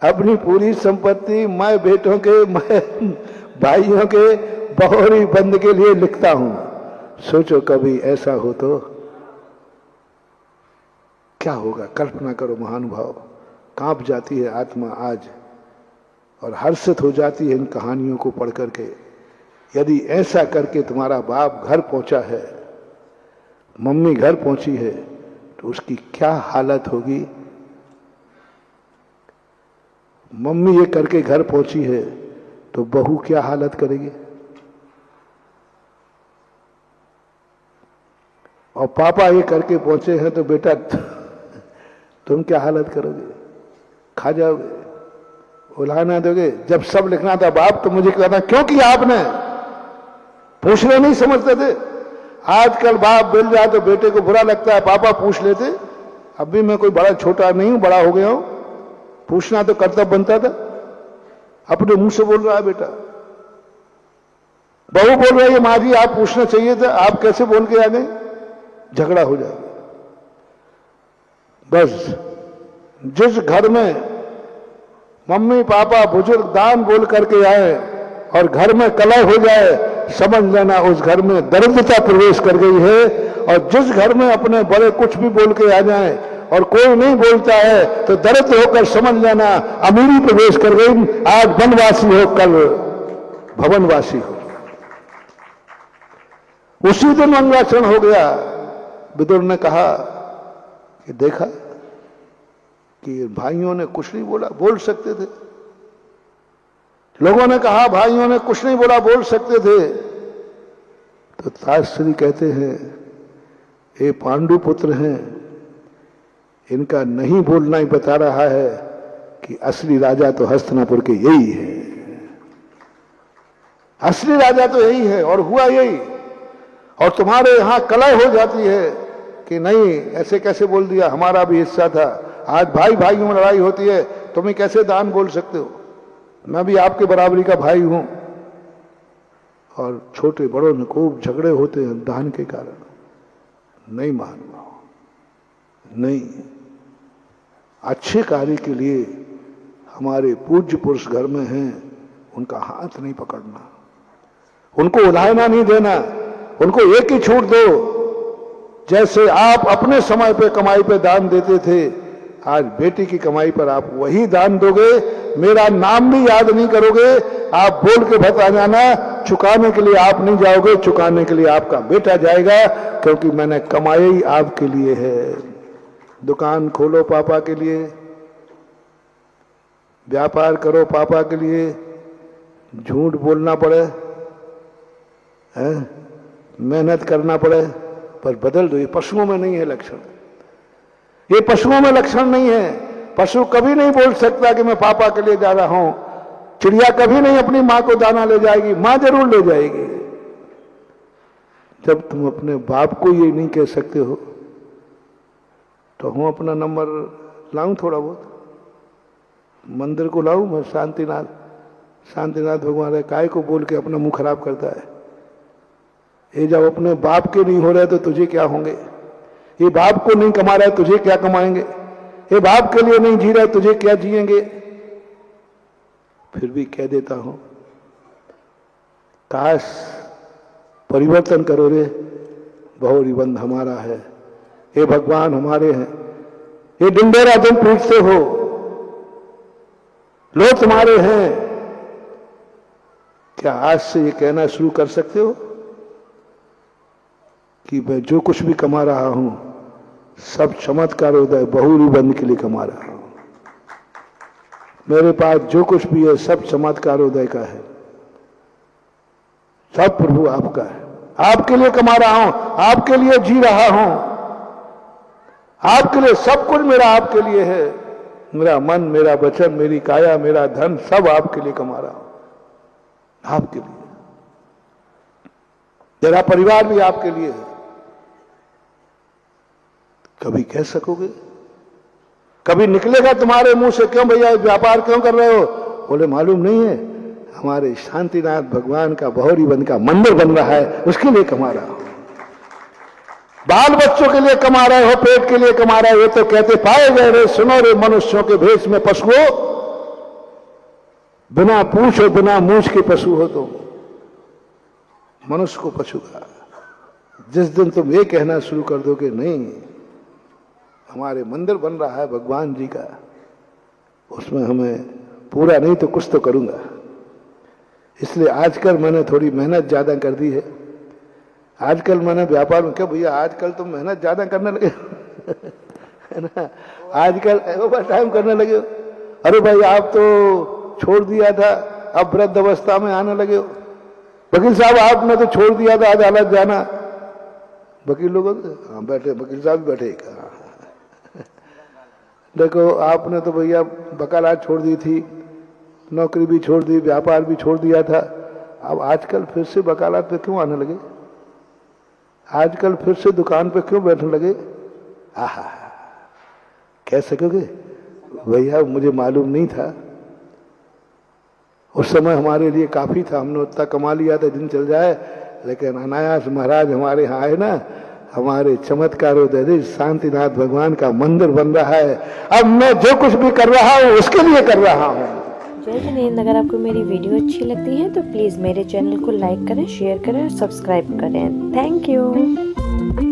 अपनी पूरी संपत्ति मैं बेटों के, मैं भाइयों के बहोरी बंद के लिए लिखता हूं। सोचो कभी ऐसा हो तो क्या होगा। कल्पना करो महानुभाव, कांप जाती है आत्मा आज और हर्षित हो जाती है इन कहानियों को पढ़ करके। यदि ऐसा करके तुम्हारा बाप घर पहुंचा है, मम्मी घर पहुंची है, तो उसकी क्या हालत होगी। मम्मी ये करके घर पहुंची है तो बहू क्या हालत करेगी, और पापा ये करके पहुंचे हैं तो बेटा तुम क्या हालत करोगे। खा जाओगे, उलाना दोगे। जब सब लिखना था बाप तो मुझे कहना क्यों किया आपने, पूछना नहीं समझते थे। आजकल बाप मिल जाए तो बेटे को बुरा लगता है, पापा पूछ लेते। अब भी मैं कोई बड़ा छोटा नहीं हूं, बड़ा हो गया हूं, पूछना तो कर्तव्य बनता था। अपने मुंह से बोल रहा है बेटा, बहू बोल रही है मां जी आप पूछना चाहिए था, आप कैसे बोल के आ गए। झगड़ा हो जाएगा। बस जिस घर में मम्मी पापा बुजुर्ग दान बोल करके आए और घर में कलह हो जाए, समझ लेना उस घर में दरिद्रता प्रवेश कर गई है। और जिस घर में अपने बड़े कुछ भी बोल के आ जाए और कोई नहीं बोलता है तो दरिद्र होकर समझ लेना अमीरी प्रवेश कर गई। आज वनवासी हो, कल भवनवासी हो। उसी दिन मंगलाचरण हो गया। विदुर ने कहा कि देखा कि भाइयों ने कुछ नहीं बोला, बोल सकते थे। लोगों ने कहा भाइयों ने कुछ नहीं बोला, बोल सकते थे। तो ताजश्री कहते हैं ये पांडु पुत्र हैं, इनका नहीं बोलना ही बता रहा है कि असली राजा तो हस्तिनापुर के यही है। असली राजा तो यही है और हुआ यही। और तुम्हारे यहां कलह हो जाती है कि नहीं ऐसे कैसे बोल दिया, हमारा भी हिस्सा था। आज भाई भाइयों में लड़ाई होती है, तुम्हें कैसे दान बोल सकते हो। मैं भी आपके बराबरी का भाई हूं। और छोटे बड़ों में खूब झगड़े होते हैं दान के कारण। नहीं मानना, नहीं। अच्छे कार्य के लिए हमारे पूज्य पुरुष घर में हैं, उनका हाथ नहीं पकड़ना, उनको उलाहना नहीं देना, उनको एक ही छूट दो। जैसे आप अपने समय पे कमाई पे दान देते थे, आज बेटी की कमाई पर आप वही दान दोगे। मेरा नाम भी याद नहीं करोगे, आप बोल के बता जाना चुकाने के लिए आप नहीं जाओगे, चुकाने के लिए आपका बेटा जाएगा, क्योंकि मैंने कमाई आपके लिए है। दुकान खोलो पापा के लिए, व्यापार करो पापा के लिए, झूठ बोलना पड़े, मेहनत करना पड़े, पर बदल दो। ये पशुओं में नहीं है लक्षण, ये पशुओं में लक्षण नहीं है। पशु कभी नहीं बोल सकता कि मैं पापा के लिए जा रहा हूं। चिड़िया कभी नहीं अपनी मां को दाना ले जाएगी, मां जरूर ले जाएगी। जब तुम अपने बाप को ये नहीं कह सकते हो तो हम अपना नंबर लाऊं, थोड़ा बहुत मंदिर को लाऊं मैं। शांतिनाथ भगवान है, काय को बोल के अपना मुंह खराब करता है। ये जब अपने बाप के नहीं हो रहे तो तुझे क्या होंगे। ये बाप को नहीं कमा रहा है तुझे क्या कमाएंगे। ये बाप के लिए नहीं जी रहा है तुझे क्या जिएंगे। फिर भी कह देता हूं, काश परिवर्तन करो रे, बहुरी बंध हमारा है, ये भगवान हमारे हैं। ये डिंडेरा तुम पीटते हो, लोग तुम्हारे हैं। क्या आज से ये कहना शुरू कर सकते हो कि मैं जो कुछ भी कमा रहा हूं सब चमत्कार उदय बहुरी बंद के लिए कमा रहा हूं। मेरे पास जो कुछ भी है सब चमत्कार उदय का है, सब प्रभु आपका है। आपके लिए कमा रहा हूं, आपके लिए जी रहा हूं, आपके लिए सब कुछ मेरा आपके लिए है। मेरा मन, मेरा वचन, मेरी काया, मेरा धन सब आपके लिए कमा रहा हूं, आपके लिए। मेरा परिवार भी आपके लिए है। कभी कह सकोगे, कभी निकलेगा तुम्हारे मुंह से क्यों भैया व्यापार क्यों कर रहे हो। बोले मालूम नहीं है हमारे शांतिनाथ भगवान का बहुरी बंद का मंदिर बन रहा है, उसके लिए कमा रहा हो। बाल बच्चों के लिए कमा रहे हो, पेट के लिए कमा रहे हो। ये तो कहते पाए गए रे सुनो रे मनुष्यों के भेष में पशुओं, बिना पूछ और बिना मूछ के पशु हो तुम, मनुष्य को पशु का। जिस दिन तुम ये कहना शुरू कर दो कि नहीं हमारे मंदिर बन रहा है भगवान जी का, उसमें हमें पूरा नहीं तो कुछ तो करूंगा। इसलिए आजकल मैंने थोड़ी मेहनत ज्यादा कर दी है। आजकल मैंने व्यापार में, क्या भैया आजकल तुम मेहनत ज्यादा करने लगे है ना, आजकल ओवर टाइम करने लगे। अरे भाई आप तो छोड़ दिया था, अब वृद्ध अवस्था में आने लगे हो। वकील साहब आपने तो छोड़ दिया था अदालत जाना। वकील लोग हाँ बैठे, वकील साहब भी बैठे। देखो आपने तो भैया वकालत छोड़ दी थी, नौकरी भी छोड़ दी, व्यापार भी छोड़ दिया था, अब आजकल फिर से वकालत पे क्यों आने लगे? आजकल फिर से दुकान पे क्यों बैठने लगे? आहा, कह सकोगे भैया मुझे मालूम नहीं था, उस समय हमारे लिए काफी था, हमने उतना कमा लिया था दिन चल जाए। लेकिन अनायास महाराज हमारे यहाँ आए ना, हमारे चमत्कारों दे शांतिनाथ भगवान का मंदिर बन रहा है। अब मैं जो कुछ भी कर रहा हूँ उसके लिए कर रहा हूँ। जय जिनेंद्र। अगर आपको मेरी वीडियो अच्छी लगती है तो प्लीज़ मेरे चैनल को लाइक करें, शेयर करें और सब्सक्राइब करें। Thank you.